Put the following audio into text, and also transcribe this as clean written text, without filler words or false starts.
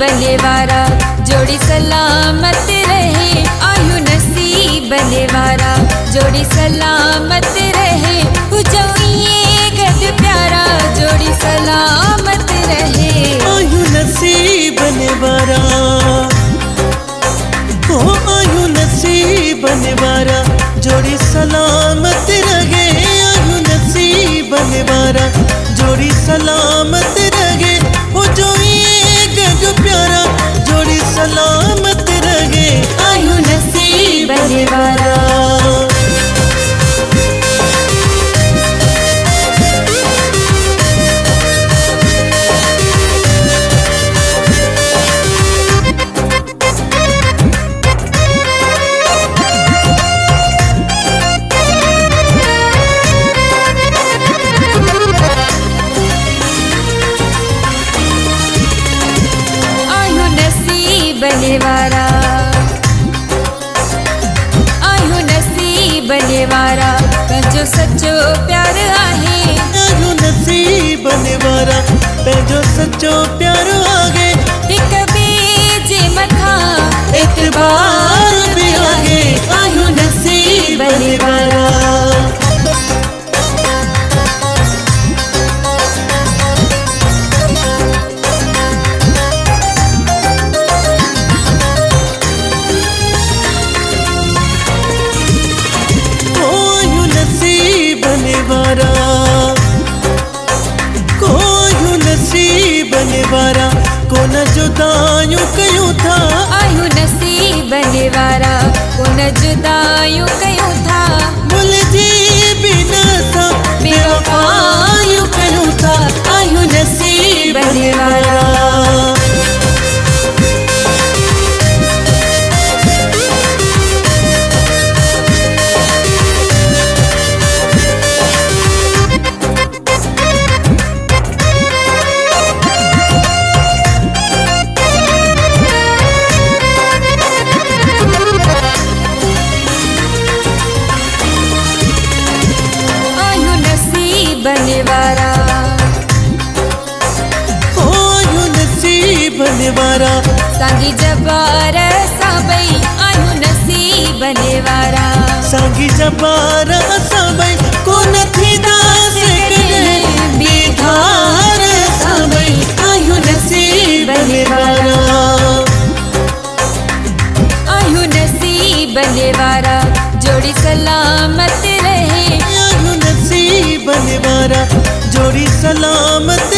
बनेवारा जोड़ी सलामत रहे। आयु नसीब बनेवारा जोड़ी सलामत रहे। हुजोइए गद प्यारा जोड़ी सलामत रहे। आयु नसीब बनेवारा हो आयु नसीब बनेवारा जोड़ी सलामत रहे। आयु नसीब बनेवारा जोड़ी सलामत रहे। हुजोइए गद प्यारा जोड़ी सलामत रहे। आयु नसीब बनेवारा बनेवारा आयु नसीब बनेवारा पंजो सच्चो प्यार आहे। आयु नसीब बनेवारा पंजो सच्चो प्यार आगे। एक बेजे मथा एतबार भी आगे। आयु नसीब बनेवारा कोयु नसीब बनेवारा को न जुदायूं कयूं था। आयु नसीब बनेवारा को न जुदायूं कयूं था। भुल जी भी न था बेवफायूं कयूं था। आयु नसीब बनेवारा बनेवारा आयु नसीब बनेवारा सांगी जबार सबई। आयु नसीब बनेवारा सांगी जबार सबई को न थी दास करे बेधार सबई। आयु नसीब बनेवारा आयु नसीब बनेवारा जोड़ी सलामत रहे। आयु नसीब बनेवारा जोड़ी सलामत